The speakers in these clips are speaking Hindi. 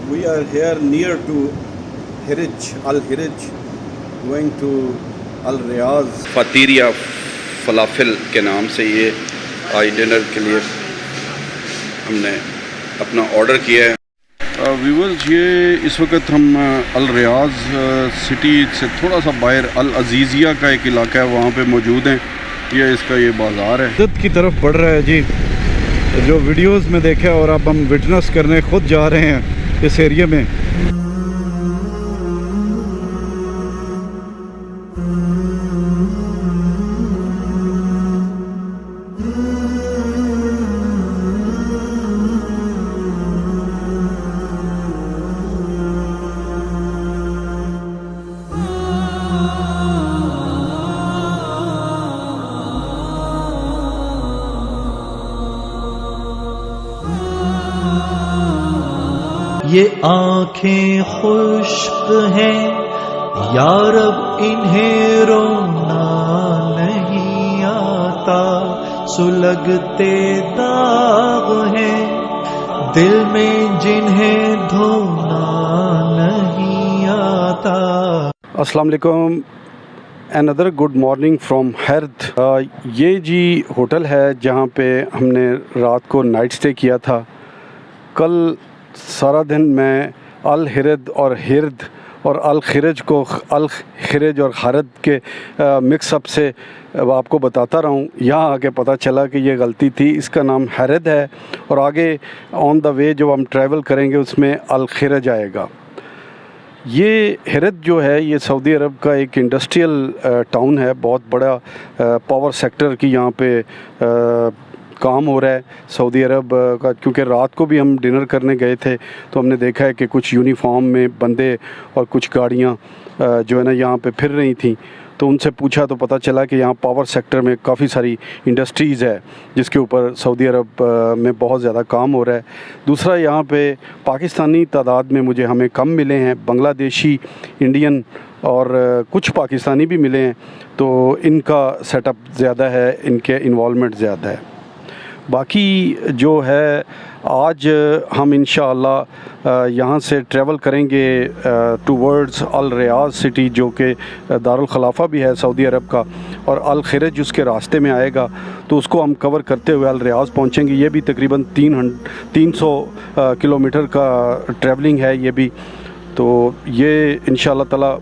We are here near to Hiraj, Al Hiraj, going to Al Riyaz. फतीरिया फलाफिल के नाम से ये आज डिनर के लिए हमने अपना ऑर्डर किया है। व्यूअर्स, ये इस वक्त हम अल रियाज सिटी से थोड़ा सा बाहर अल अजीज़िया का एक इलाका है, वहाँ पे मौजूद हैं। ये इसका ये बाज़ार है, जद की तरफ बढ़ रहा है जी, जो वीडियोस में देखा और अब हम विटनेस करने खुद जा रहे हैं इस एरिया में। ये आँखें खुश्क हैं यार, अब इन्हें रोना नहीं आता, सुलगते दाग हैं दिल में जिन्हें धोना नहीं आता। अस्सलाम वालेकुम, another good morning from Hard. ये जी होटल है जहाँ पे हमने रात को नाइट स्टे किया था। कल सारा दिन मैं अल हिरद और हिरद और अल खिरज को अल खिरज और खारद के मिक्सअप से आपको बताता रहा हूँ। यहाँ आके पता चला कि ये गलती थी, इसका नाम हरद है और आगे ऑन द वे जो हम ट्रैवल करेंगे उसमें अल खिरज आएगा। ये हिरद जो है ये सऊदी अरब का एक इंडस्ट्रियल टाउन है, बहुत बड़ा पावर सेक्टर की यहाँ पे काम हो रहा है सऊदी अरब का। क्योंकि रात को भी हम डिनर करने गए थे तो हमने देखा है कि कुछ यूनिफॉर्म में बंदे और कुछ गाड़ियाँ जो है ना यहाँ पे फिर रही थी, तो उनसे पूछा तो पता चला कि यहाँ पावर सेक्टर में काफ़ी सारी इंडस्ट्रीज़ है जिसके ऊपर सऊदी अरब में बहुत ज़्यादा काम हो रहा है। दूसरा, यहाँ पे पाकिस्तानी तादाद में हमें कम मिले हैं, बांग्लादेशी, इंडियन और कुछ पाकिस्तानी भी मिले हैं, तो इनका सेटअप ज़्यादा है, इनके इन्वॉल्वमेंट ज़्यादा है। बाकी जो है आज हम इंशाअल्लाह यहाँ से ट्रैवल करेंगे टूवर्ड्स अल रियाज सिटी, जो कि दारुल खलाफा भी है सऊदी अरब का, और अल खिरज उसके रास्ते में आएगा, तो उसको हम कवर करते हुए अल रियाज पहुँचेंगे। ये भी तकरीबन 300 किलोमीटर का ट्रैवलिंग है ये भी। तो ये इंशाअल्लाह ताला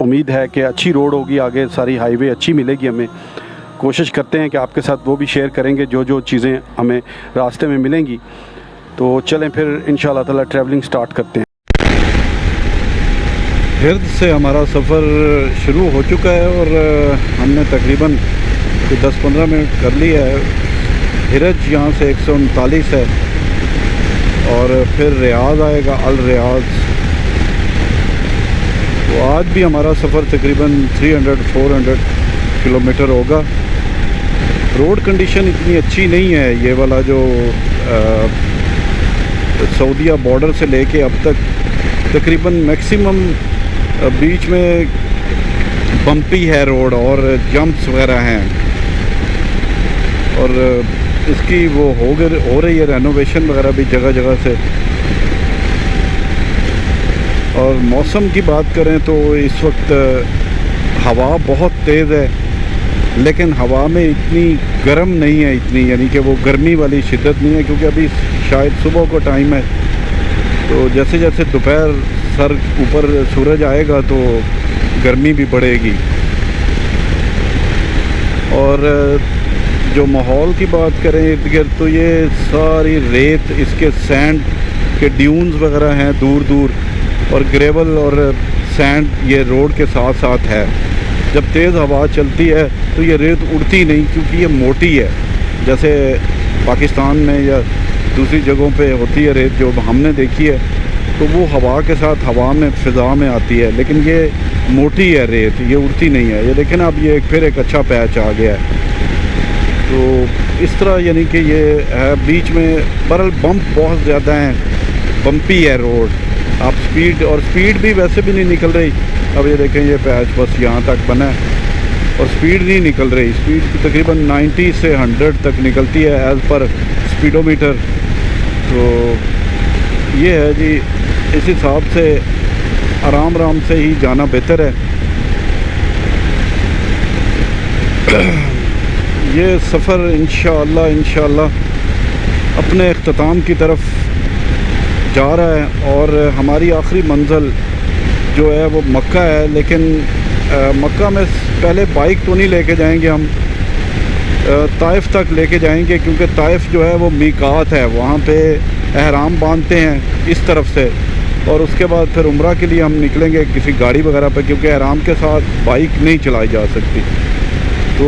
उम्मीद है कि अच्छी रोड होगी, आगे सारी हाईवे अच्छी मिलेगी हमें। कोशिश करते हैं कि आपके साथ वो भी शेयर करेंगे जो जो चीज़ें हमें रास्ते में मिलेंगी। तो चलें फिर इंशाअल्लाह ताला ट्रैवलिंग स्टार्ट करते हैं। हिरद से हमारा सफ़र शुरू हो चुका है और हमने तकरीबन 10-15 मिनट कर लिया है। हिरज यहाँ से 139 है और फिर रियाज आएगा, अल रियाज। तो आज भी हमारा सफ़र तकरीबन 300-400 किलोमीटर होगा। रोड कंडीशन इतनी अच्छी नहीं है, ये वाला जो सऊदीया बॉर्डर से लेके अब तक तकरीबन मैक्सिमम बीच में बम्पी है रोड और जंप्स वगैरह हैं, और इसकी वो हो रही है रेनोवेशन वगैरह भी जगह जगह से। और मौसम की बात करें तो इस वक्त हवा बहुत तेज़ है, लेकिन हवा में इतनी गर्म नहीं है, इतनी यानी कि वो गर्मी वाली शिद्दत नहीं है, क्योंकि अभी शायद सुबह को टाइम है। तो जैसे जैसे दोपहर सर ऊपर सूरज आएगा तो गर्मी भी बढ़ेगी। और जो माहौल की बात करें इर्द गिर्द, तो ये सारी रेत, इसके सैंड के ड्यून्स वगैरह हैं दूर दूर, और ग्रेवल और सैंड ये रोड के साथ साथ है। जब तेज़ हवा चलती है तो ये रेत उड़ती नहीं, क्योंकि ये मोटी है। जैसे पाकिस्तान में या दूसरी जगहों पे होती है रेत जो हमने देखी है, तो वो हवा के साथ हवा में फ़िज़ा में आती है, लेकिन ये मोटी है रेत, ये उड़ती नहीं है। ये देखें ना, अब ये फिर एक अच्छा पैच आ गया है। तो इस तरह यानी कि ये है बीच में, बरल बम्प बहुत ज़्यादा हैं, बम्पी है रोड। आप स्पीड भी वैसे भी नहीं निकल रही। अब ये देखें, ये पैच बस यहाँ तक बना है और स्पीड नहीं निकल रही। स्पीड तकरीबन 90 से 100 तक निकलती है एज़ पर स्पीडोमीटर। तो ये है जी इस हिसाब से आराम आराम से ही जाना बेहतर है। ये सफ़र इंशाअल्लाह अपने अख्ताम की तरफ जा रहा है और हमारी आखिरी मंजिल जो है वो मक्का है। लेकिन मक्का में पहले बाइक तो नहीं लेके जाएंगे हम, ताइफ तक लेके जाएंगे, क्योंकि ताइफ जो है वो मीकात है, वहाँ पे एहराम बांधते हैं इस तरफ से, और उसके बाद फिर उम्रा के लिए हम निकलेंगे किसी गाड़ी वगैरह पे, क्योंकि एहराम के साथ बाइक नहीं चलाई जा सकती। तो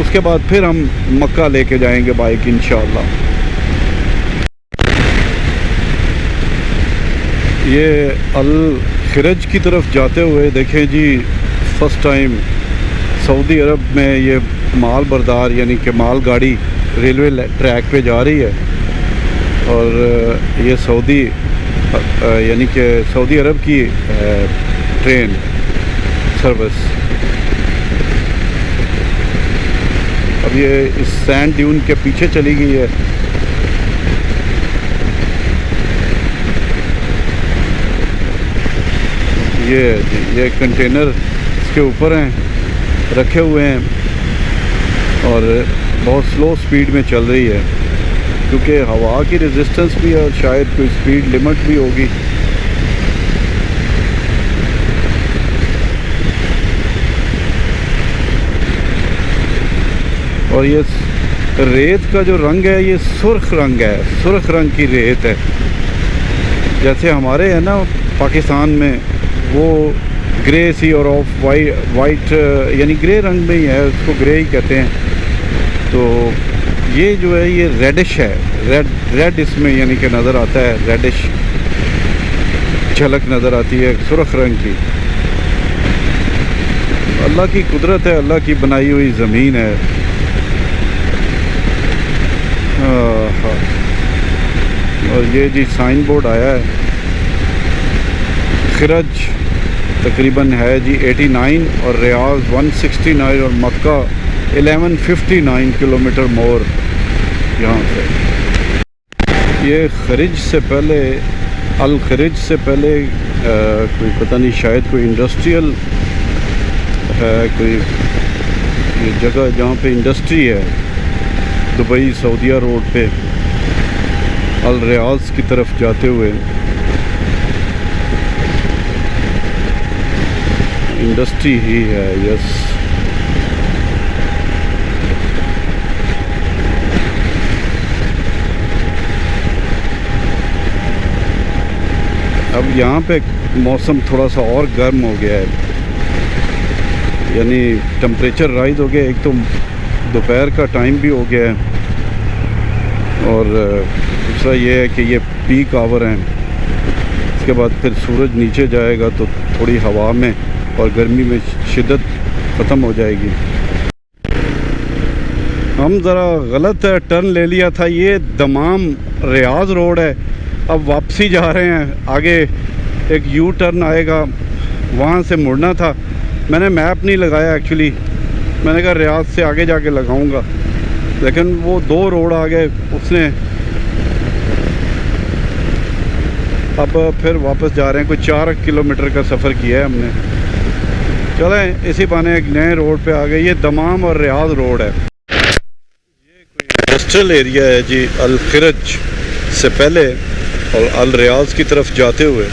उसके बाद फिर हम मक्का लेके जाएंगे बाइक इंशाअल्लाह। ये अल खिरज की तरफ जाते हुए देखें जी, फ़र्स्ट टाइम सऊदी अरब में ये माल बरदार यानी कि माल गाड़ी रेलवे ट्रैक पे जा रही है। और ये सऊदी यानी कि सऊदी अरब की ट्रेन सर्विस। अब ये इस सैंड ड्यून के पीछे चली गई है। ये कंटेनर इसके ऊपर हैं, रखे हुए हैं और बहुत स्लो स्पीड में चल रही है, क्योंकि हवा की रेजिस्टेंस भी है और शायद कोई स्पीड लिमिट भी होगी। और ये रेत का जो रंग है ये सुर्ख रंग है, सुर्ख रंग की रेत है। जैसे हमारे है ना पाकिस्तान में वो ग्रे सी और ऑफ वाइट यानी ग्रे रंग में ही है, उसको ग्रे ही कहते हैं। तो ये जो है ये रेडिश है, रेड इसमें यानी कि नज़र आता है, रेडिश झलक नज़र आती है सुर्ख रंग की। अल्लाह की कुदरत है, अल्लाह की बनाई हुई ज़मीन है। और ये जी साइन बोर्ड आया है, खिरज तकरीबन है जी 89 और रियाज 169 और मक्का 1159 किलोमीटर मोर यहाँ से। ये खरिज से पहले अल खरिज से पहले कोई पता नहीं, शायद कोई इंडस्ट्रियल है, कोई ये जगह जहाँ पे इंडस्ट्री है, दुबई सऊदीया रोड पे अल रियाज की तरफ जाते हुए इंडस्ट्री ही है। यस, अब यहाँ पे मौसम थोड़ा सा और गर्म हो गया है, यानी टेम्परेचर राइज हो गया। एक तो दोपहर का टाइम भी हो गया है और दूसरा ये है कि ये पीक आवर हैं। इसके बाद फिर सूरज नीचे जाएगा तो थोड़ी हवा में और गर्मी में शिद्दत ख़त्म हो जाएगी। हम ज़रा गलत टर्न ले लिया था, ये दमाम रियाज रोड है। अब वापसी जा रहे हैं, आगे एक यू टर्न आएगा, वहाँ से मुड़ना था। मैंने मैप नहीं लगाया एक्चुअली, मैंने कहा रियाज से आगे जाके लगाऊंगा, लेकिन वो दो रोड आ गए उसने। अब फिर वापस जा रहे हैं, कोई 4 किलोमीटर का सफ़र किया है हमने। चलें इसी बहाने एक नए रोड पे आ गए। ये दमाम और रियाज रोड है। ये कोई इंडस्ट्रियल एरिया है जी अल खिरज से पहले और अल रियाज की तरफ जाते हुए।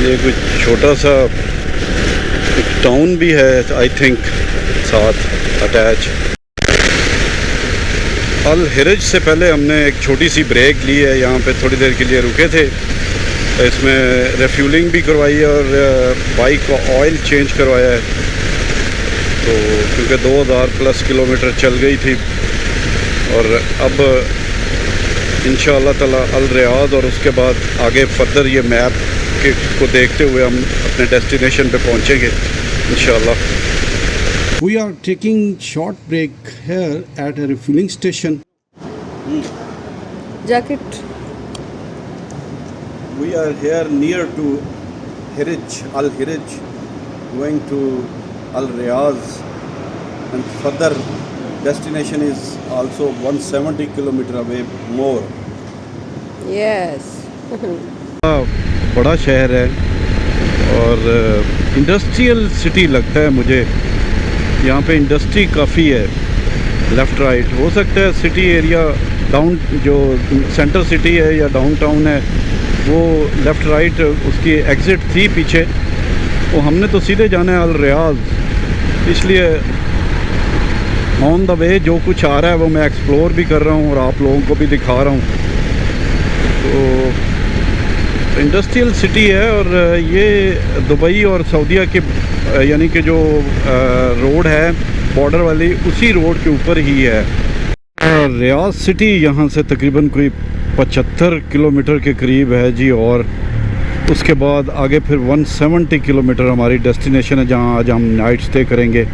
ये कोई छोटा सा एक टाउन भी है आई थिंक साथ अटैच। अल हिरज से पहले हमने एक छोटी सी ब्रेक ली है, यहाँ पे थोड़ी देर के लिए रुके थे। इसमें रिफ्यूलिंग भी करवाई है और बाइक का ऑयल चेंज करवाया है। तो क्योंकि 2000 प्लस किलोमीटर चल गई थी और अब इंशाअल्लाह ताला अल रियाद और उसके बाद आगे फर्दर ये मैप को देखते हुए हम अपने डेस्टिनेशन पे पहुँचेंगे इंशाअल्लाह। We are taking short break here at a refueling station. Jacket. We are here near to Hiraj, Al Hiraj, going to Al Riyaz and further destination is also 170 kilometer away more. Yes. बड़ा शहर है और इंडस्ट्रियल सिटी लगता है मुझे। यहाँ पे इंडस्ट्री काफ़ी है, लेफ़्ट राइट। हो सकता है सिटी एरिया डाउन जो सेंटर सिटी है या डाउनटाउन है वो लेफ़्ट राइट उसकी एग्ज़िट थी पीछे, तो हमने तो सीधे जाना है अल रियाज, इसलिए ऑन द वे जो कुछ आ रहा है वो मैं एक्सप्लोर भी कर रहा हूँ और आप लोगों को भी दिखा रहा हूँ। तो इंडस्ट्रियल सिटी है और ये दुबई और सऊदीया के यानी कि जो रोड है बॉर्डर वाली उसी रोड के ऊपर ही है। रियाज सिटी यहाँ से तकरीबन कोई 75 किलोमीटर के करीब है जी, और उसके बाद आगे फिर 170 किलोमीटर हमारी डेस्टिनेशन है जहाँ आज हम नाइट स्टे करेंगे।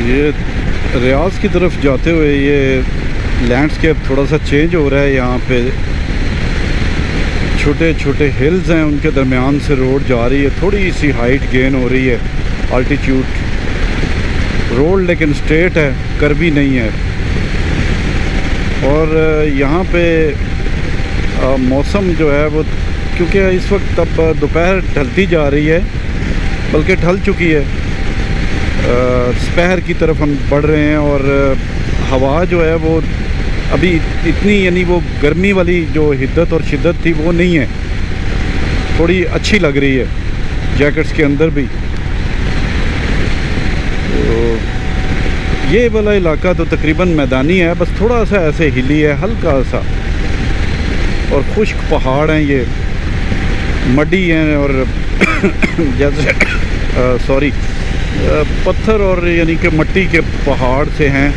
ये रियाज की तरफ जाते हुए ये लैंडस्केप थोड़ा सा चेंज हो रहा है। यहाँ पे छोटे छोटे हिल्स हैं, उनके दरमियान से रोड जा रही है, थोड़ी सी हाइट गेन हो रही है, अल्टीट्यूड रोड, लेकिन स्ट्रेट है, कर्वी नहीं है। और यहाँ पे मौसम जो है वो, क्योंकि इस वक्त अब दोपहर ढलती जा रही है, बल्कि ढल चुकी है, दोपहर की तरफ हम बढ़ रहे हैं और हवा जो है वो अभी इतनी यानी वो गर्मी वाली जो हिद्दत और शिद्दत थी वो नहीं है, थोड़ी अच्छी लग रही है जैकेट्स के अंदर भी। तो ये वाला इलाका तो तकरीबन मैदानी है, बस थोड़ा सा ऐसे हिली है हल्का सा, और खुश्क पहाड़ हैं, ये मडी हैं और जैसे सॉरी पत्थर और यानी कि मिट्टी के पहाड़ से हैं,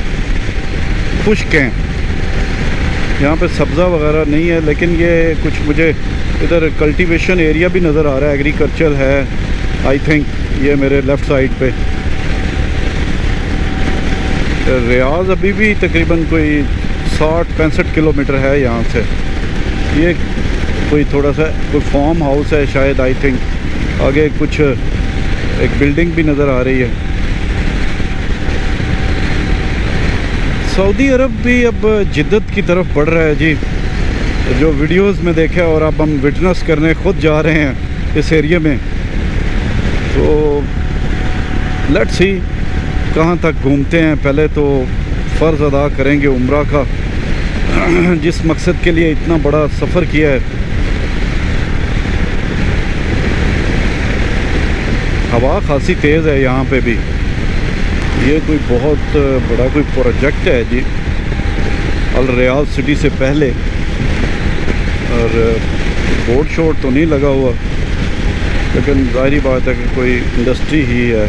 खुश्क हैं। यहाँ पे सब्ज़ा वगैरह नहीं है, लेकिन ये कुछ मुझे इधर कल्टीवेशन एरिया भी नज़र आ रहा है, एग्रीकल्चर है आई थिंक, ये मेरे लेफ़्ट साइड पे। रियाज अभी भी तकरीबन कोई 60-65 किलोमीटर है यहाँ से। ये कोई थोड़ा सा कोई फार्म हाउस है शायद, आई थिंक। आगे कुछ एक बिल्डिंग भी नज़र आ रही है। सऊदी अरब भी अब जिद्दत की तरफ बढ़ रहा है जी, जो वीडियोस में देखा और अब हम विटनेस करने खुद जा रहे हैं इस एरिया में। तो लेट्स सी कहाँ तक घूमते हैं। पहले तो फ़र्ज़ अदा करेंगे उम्रा का, जिस मकसद के लिए इतना बड़ा सफ़र किया है। हवा खासी तेज़ है यहाँ पे भी। ये कोई बहुत बड़ा कोई प्रोजेक्ट है जी अल रियाज सिटी से पहले, और बोर्ड शोर्ड तो नहीं लगा हुआ, लेकिन ज़ाहिरी बात है कि कोई इंडस्ट्री ही है।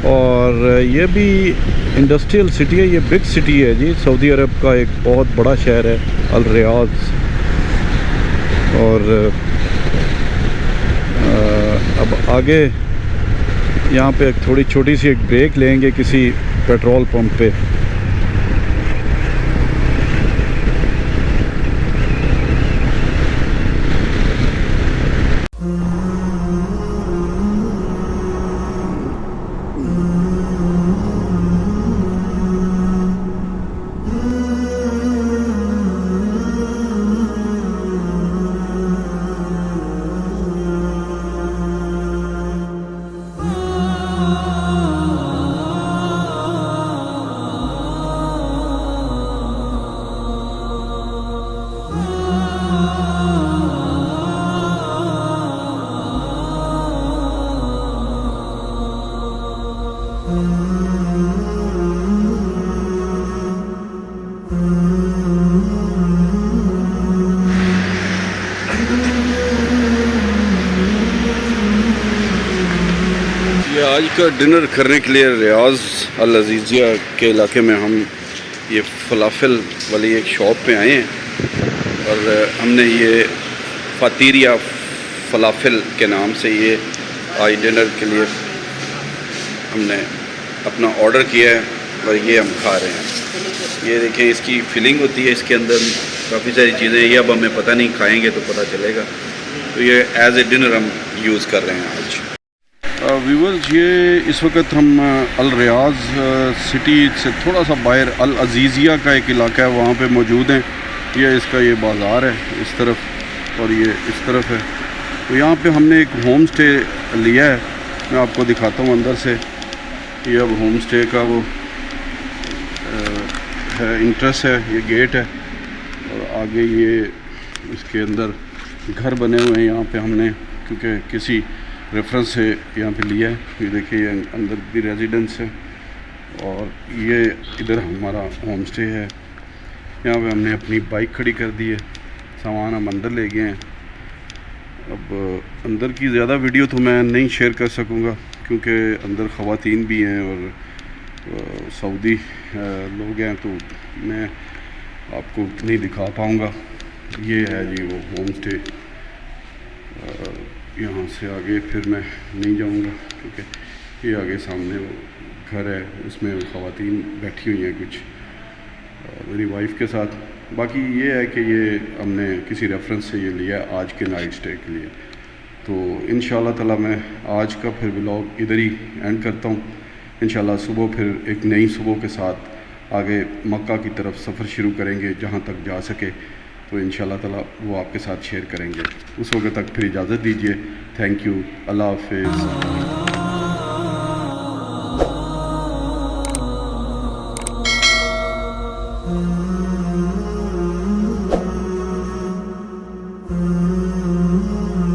और ये भी इंडस्ट्रियल सिटी है, ये बिग सिटी है जी, सऊदी अरब का एक बहुत बड़ा शहर है अल रियाज। और अब आगे यहाँ पे एक थोड़ी छोटी सी एक ब्रेक लेंगे किसी पेट्रोल पंप पे। आज का डिनर करने के लिए रियाज अल अजीज़िया के इलाके में हम ये फलाफल वाली एक शॉप पे आए हैं और हमने ये फातीरिया फलाफल के नाम से ये आज डिनर के लिए हमने अपना ऑर्डर किया है और ये हम खा रहे हैं। ये देखें, इसकी फिलिंग होती है, इसके अंदर काफ़ी सारी चीज़ें, ये अब हमें पता नहीं, खाएंगे तो पता चलेगा। तो ये एज ए डिनर हम यूज़ कर रहे हैं आज। व्यूवर्स, ये इस वक्त हम अल रियाज सिटी से थोड़ा सा बाहर अल अजीज़िया का एक इलाका है, वहाँ पे मौजूद हैं। ये इसका ये बाज़ार है इस तरफ और ये इस तरफ है। तो यहाँ पे हमने एक होम स्टे लिया है, मैं आपको दिखाता हूँ अंदर से। ये अब होम स्टे का वो है, इंट्रेस है, ये गेट है और आगे ये इसके अंदर घर बने हुए हैं। यहाँ पे हमने क्योंकि किसी रेफरेंस से यहाँ पे लिया है। ये देखिए, ये अंदर भी रेजिडेंस है और ये इधर हमारा होम स्टे है। यहाँ पे हमने अपनी बाइक खड़ी कर दी है, सामान हम अंदर ले गए हैं। अब अंदर की ज़्यादा वीडियो तो मैं नहीं शेयर कर सकूँगा क्योंकि अंदर ख़वातीन भी हैं और सऊदी लोग हैं, तो मैं आपको नहीं दिखा पाऊँगा। ये है जी वो होम स्टे। यहाँ से आगे फिर मैं नहीं जाऊँगा क्योंकि ये आगे सामने वो घर है, उसमें ख़वातीन बैठी हुई हैं कुछ मेरी वाइफ के साथ। बाकी ये है कि ये हमने किसी रेफरेंस से ये लिया है आज के नाइट स्टे के लिए। तो इंशाल्लाह ताला मैं आज का फिर व्लॉग इधर ही एंड करता हूँ। इंशाल्लाह सुबह फिर एक नई सुबह के साथ आगे मक्का की तरफ सफ़र शुरू करेंगे, जहाँ तक जा सके तो इंशाल्लाह ताला वो आपके साथ शेयर करेंगे। उस वक्त तक फिर इजाज़त दीजिए। थैंक यू, अल्लाह हाफिज़। Mm-hmm.